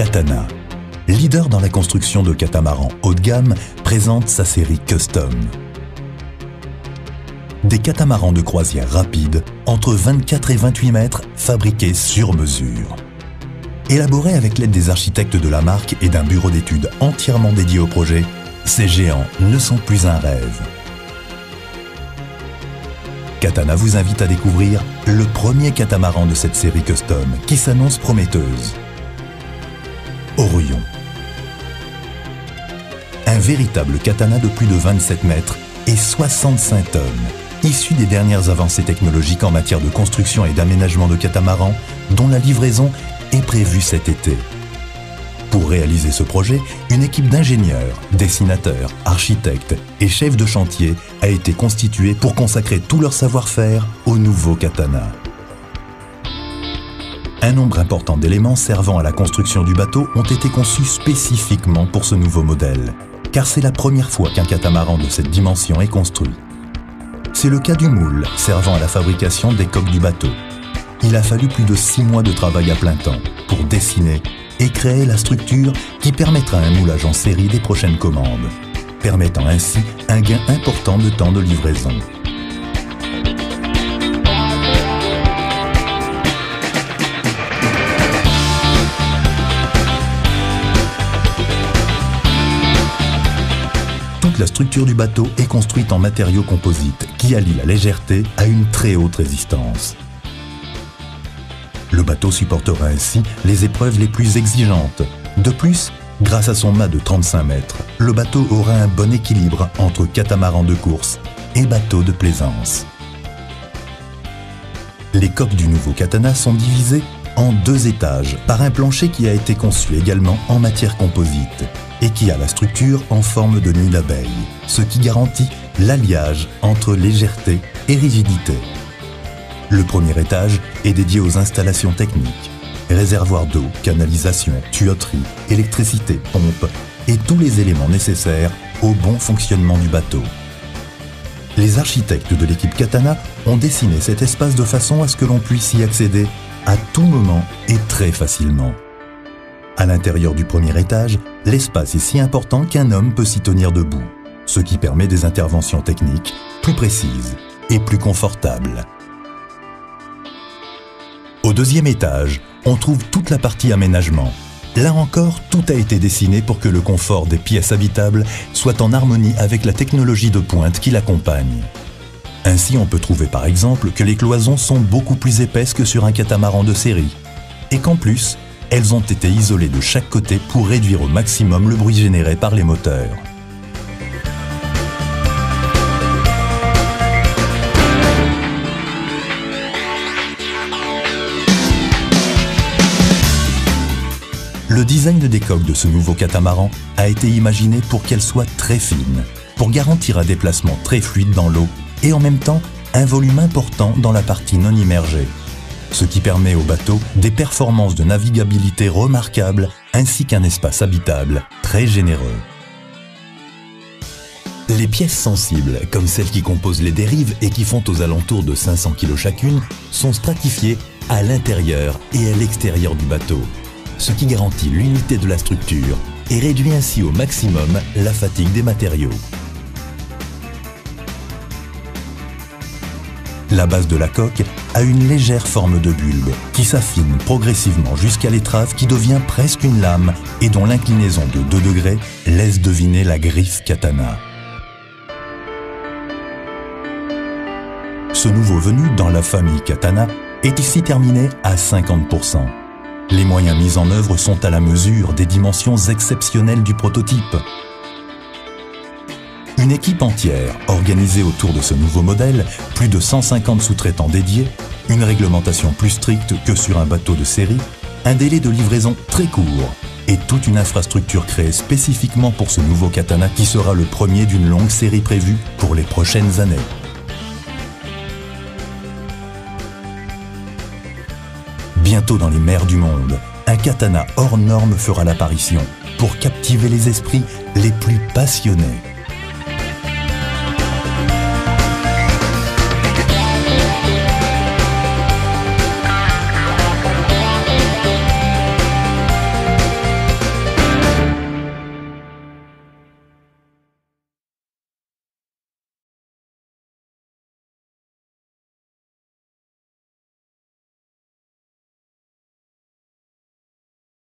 Katana, leader dans la construction de catamarans haut de gamme, présente sa série Custom. Des catamarans de croisière rapides, entre 24 et 28 mètres, fabriqués sur mesure. Élaborés avec l'aide des architectes de la marque et d'un bureau d'études entièrement dédié au projet, ces géants ne sont plus un rêve. Katana vous invite à découvrir le premier catamaran de cette série Custom qui s'annonce prometteuse. Orion. Un véritable katana de plus de 27 mètres et 65 tonnes, issu des dernières avancées technologiques en matière de construction et d'aménagement de catamarans, dont la livraison est prévue cet été. Pour réaliser ce projet, une équipe d'ingénieurs, dessinateurs, architectes et chefs de chantier a été constituée pour consacrer tout leur savoir-faire au nouveau katana. Un nombre important d'éléments servant à la construction du bateau ont été conçus spécifiquement pour ce nouveau modèle, car c'est la première fois qu'un catamaran de cette dimension est construit. C'est le cas du moule servant à la fabrication des coques du bateau. Il a fallu plus de 6 mois de travail à plein temps pour dessiner et créer la structure qui permettra un moulage en série des prochaines commandes, permettant ainsi un gain important de temps de livraison. Toute la structure du bateau est construite en matériaux composites qui allient la légèreté à une très haute résistance. Le bateau supportera ainsi les épreuves les plus exigeantes. De plus, grâce à son mât de 35 mètres, le bateau aura un bon équilibre entre catamaran de course et bateau de plaisance. Les coques du nouveau katana sont divisées en 2 étages par un plancher qui a été conçu également en matière composite et qui a la structure en forme de nid d'abeille, ce qui garantit l'alliage entre légèreté et rigidité. Le premier étage est dédié aux installations techniques, réservoirs d'eau, canalisation, tuyauterie, électricité, pompe et tous les éléments nécessaires au bon fonctionnement du bateau. Les architectes de l'équipe Katana ont dessiné cet espace de façon à ce que l'on puisse y accéder à tout moment et très facilement. À l'intérieur du premier étage, l'espace est si important qu'un homme peut s'y tenir debout, ce qui permet des interventions techniques plus précises et plus confortables. Au deuxième étage, on trouve toute la partie aménagement. Là encore, tout a été dessiné pour que le confort des pièces habitables soit en harmonie avec la technologie de pointe qui l'accompagne. Ainsi, on peut trouver par exemple que les cloisons sont beaucoup plus épaisses que sur un catamaran de série, et qu'en plus, elles ont été isolées de chaque côté pour réduire au maximum le bruit généré par les moteurs. Le design des coques de ce nouveau catamaran a été imaginé pour qu'elles soient très fines, pour garantir un déplacement très fluide dans l'eau et en même temps un volume important dans la partie non immergée, ce qui permet au bateau des performances de navigabilité remarquables ainsi qu'un espace habitable très généreux. Les pièces sensibles, comme celles qui composent les dérives et qui font aux alentours de 500 kg chacune, sont stratifiées à l'intérieur et à l'extérieur du bateau, ce qui garantit l'unité de la structure et réduit ainsi au maximum la fatigue des matériaux. La base de la coque a une légère forme de bulbe qui s'affine progressivement jusqu'à l'étrave qui devient presque une lame et dont l'inclinaison de 2 degrés laisse deviner la griffe Katana. Ce nouveau venu dans la famille Katana est ici terminé à 50%. Les moyens mis en œuvre sont à la mesure des dimensions exceptionnelles du prototype. Une équipe entière organisée autour de ce nouveau modèle, plus de 150 sous-traitants dédiés, une réglementation plus stricte que sur un bateau de série, un délai de livraison très court et toute une infrastructure créée spécifiquement pour ce nouveau katana qui sera le premier d'une longue série prévue pour les prochaines années. Bientôt dans les mers du monde, un katana hors norme fera l'apparition pour captiver les esprits les plus passionnés.